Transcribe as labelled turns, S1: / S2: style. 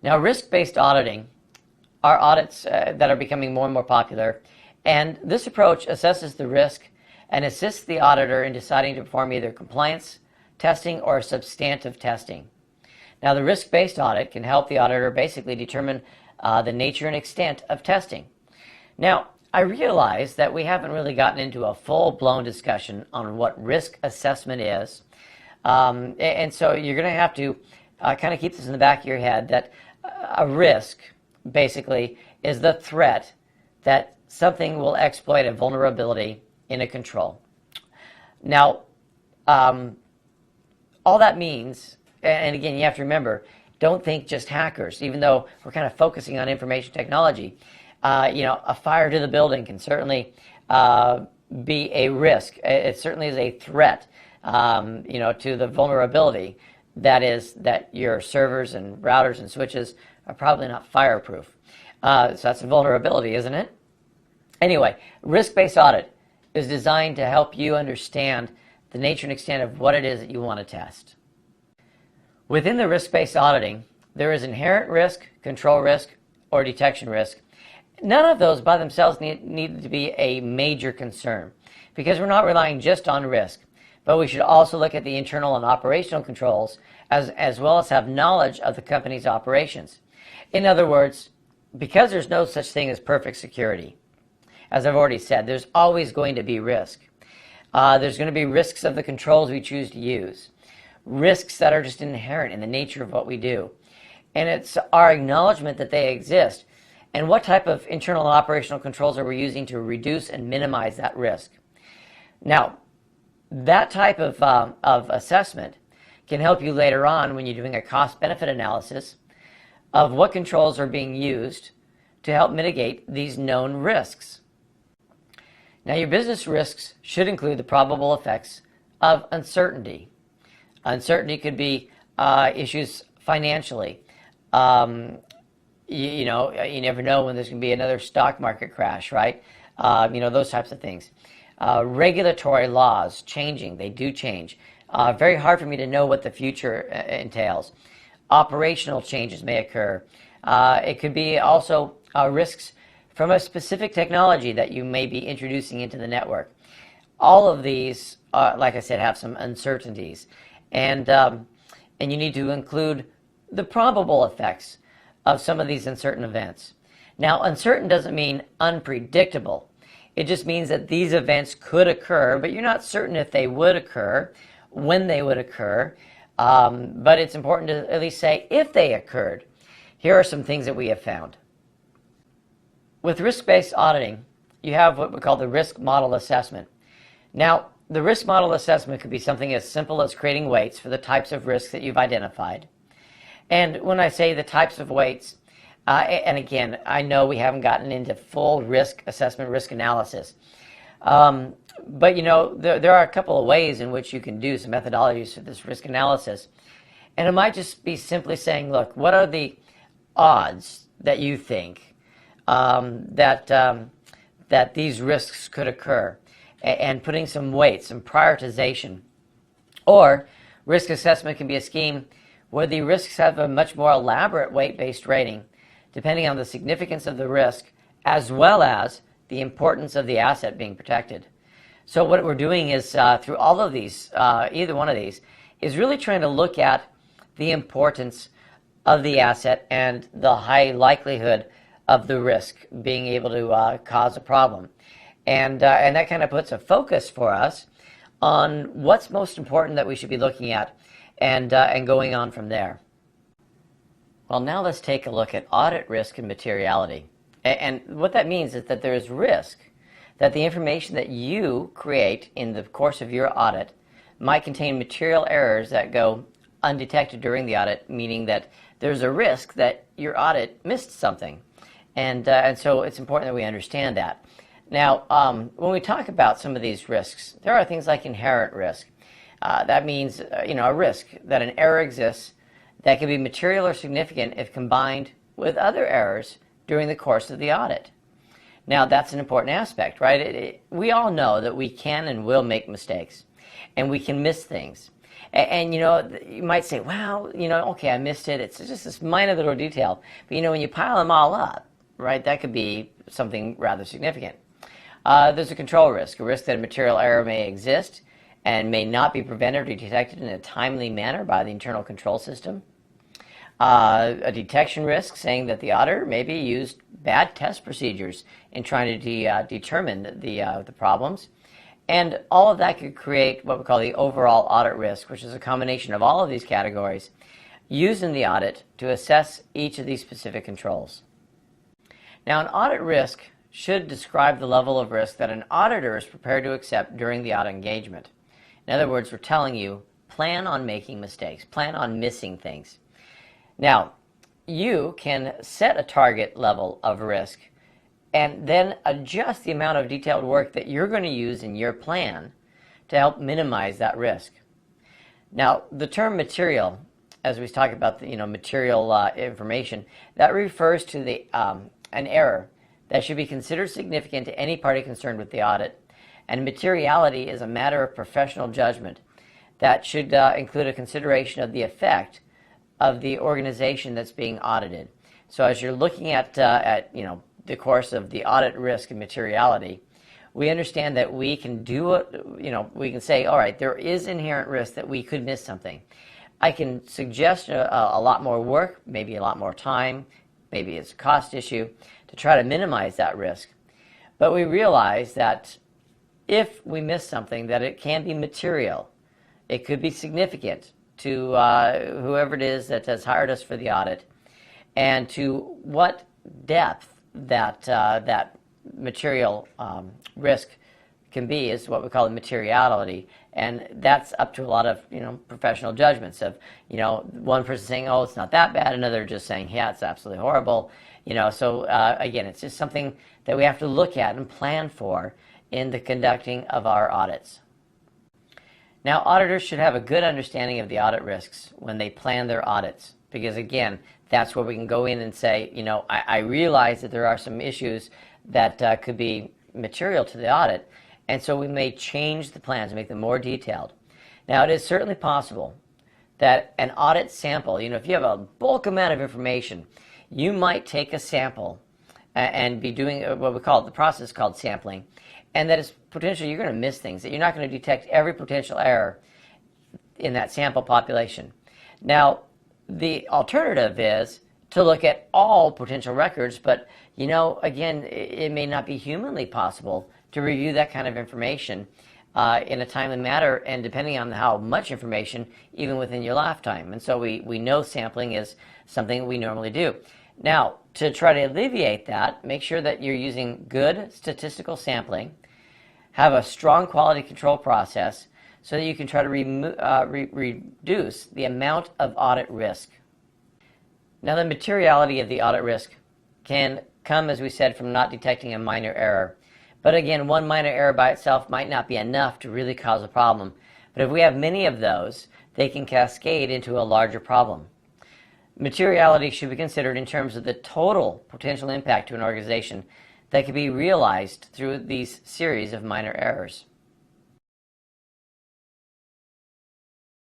S1: Now, risk-based auditing are audits that are becoming more and more popular, and this approach assesses the risk and assists the auditor in deciding to perform either compliance testing or substantive testing. Now, the risk-based audit can help the auditor basically determine the nature and extent of testing. Now, I realize that we haven't really gotten into a full-blown discussion on what risk assessment is, and so you're going to have to kind of keep this in the back of your head that a risk basically is the threat that something will exploit a vulnerability in a control. Now, all that means, and again, you have to remember, don't think just hackers, even though we're kind of focusing on information technology. A fire to the building can certainly be a risk. It certainly is a threat, to the vulnerability. That is that your servers and routers and switches are probably not fireproof. So that's a vulnerability, isn't it? Anyway, risk-based audit is designed to help you understand the nature and extent of what it is that you want to test. Within the risk-based auditing, there is inherent risk, control risk, or detection risk. None of those by themselves need to be a major concern because we're not relying just on risk, but we should also look at the internal and operational controls as well as have knowledge of the company's operations. In other words, because there's no such thing as perfect security, as I've already said, there's always going to be risk. There's going to be risks of the controls we choose to use, risks that are just inherent in the nature of what we do. And it's our acknowledgement that they exist and what type of internal and operational controls are we using to reduce and minimize that risk. Now, that type of assessment can help you later on when you're doing a cost-benefit analysis of what controls are being used to help mitigate these known risks. Now, your business risks should include the probable effects of uncertainty. Uncertainty could be issues financially. You never know when there's going to be another stock market crash, right? Those types of things. Regulatory laws changing, they do change. Very hard for me to know what the future entails. Operational changes may occur. It could be also risks from a specific technology that you may be introducing into the network. All of these, like I said, have some uncertainties. And you need to include the probable effects of some of these uncertain events. Now, uncertain doesn't mean unpredictable. It just means that these events could occur, but you're not certain if they would occur, when they would occur. But it's important to at least say if they occurred. Here are some things that we have found. With risk-based auditing, you have what we call the risk model assessment. Now, the risk model assessment could be something as simple as creating weights for the types of risks that you've identified. And when I say the types of weights, and again, I know we haven't gotten into full risk assessment, risk analysis, but there are a couple of ways in which you can do some methodologies for this risk analysis. And it might just be simply saying, look, what are the odds that you think that these risks could occur, and putting some weights, some prioritization. Or risk assessment can be a scheme where the risks have a much more elaborate weight-based rating, depending on the significance of the risk, as well as the importance of the asset being protected. So what we're doing is, through all of these, either one of these, is really trying to look at the importance of the asset and the high likelihood of the risk being able to cause a problem. And that kind of puts a focus for us on what's most important that we should be looking at and going on from there. Well, now let's take a look at audit risk and materiality. And what that means is that there is risk that the information that you create in the course of your audit might contain material errors that go undetected during the audit, meaning that there's a risk that your audit missed something. And so it's important that we understand that. Now, when we talk about some of these risks, there are things like inherent risk. That means, a risk that an error exists that can be material or significant if combined with other errors during the course of the audit. Now, that's an important aspect, right? We all know that we can and will make mistakes, and we can miss things. And you might say, well, okay, I missed it. It's just this minor little detail. But when you pile them all up, right, that could be something rather significant. There's a control risk, a risk that a material error may exist and may not be prevented or detected in a timely manner by the internal control system. A detection risk, saying that the auditor maybe used bad test procedures in trying to determine the problems. And all of that could create what we call the overall audit risk, which is a combination of all of these categories used in the audit to assess each of these specific controls. Now, an audit risk should describe the level of risk that an auditor is prepared to accept during the audit engagement. In other words, we're telling you, plan on making mistakes, plan on missing things. Now, you can set a target level of risk and then adjust the amount of detailed work that you're going to use in your plan to help minimize that risk. Now, the term material, as we talk about the material information, that refers to an error that should be considered significant to any party concerned with the audit. And materiality is a matter of professional judgment that should include a consideration of the effect of the organization that's being audited. So as you're looking at the course of the audit risk and materiality, we understand that we can do it. We can say, all right, there is inherent risk that we could miss something. I can suggest a lot more work, maybe a lot more time, maybe it's a cost issue, to try to minimize that risk. But we realize that if we miss something, that it can be material. It could be significant to whoever it is that has hired us for the audit, and to what depth that material risk can be is what we call the materiality. And that's up to a lot of professional judgments of one person saying, oh, it's not that bad, another just saying, yeah, it's absolutely horrible. So again, it's just something that we have to look at and plan for in the conducting of our audits. Now, auditors should have a good understanding of the audit risks when they plan their audits, because again, that's where we can go in and say, I realize that there are some issues that could be material to the audit, and so we may change the plans and make them more detailed. Now, it is certainly possible that an audit sample, if you have a bulk amount of information, you might take a sample and be doing what we call the process called sampling, and that is potentially you're going to miss things, that you're not going to detect every potential error in that sample population. Now, the alternative is to look at all potential records, but again, it may not be humanly possible to review that kind of information in a timely manner, and depending on how much information, even within your lifetime. And so we know sampling is something we normally do. Now, to try to alleviate that, make sure that you're using good statistical sampling, have a strong quality control process so that you can try to reduce the amount of audit risk. Now, the materiality of the audit risk can come, as we said, from not detecting a minor error. But again, one minor error by itself might not be enough to really cause a problem. But if we have many of those, they can cascade into a larger problem. Materiality should be considered in terms of the total potential impact to an organization that can be realized through these series of minor errors.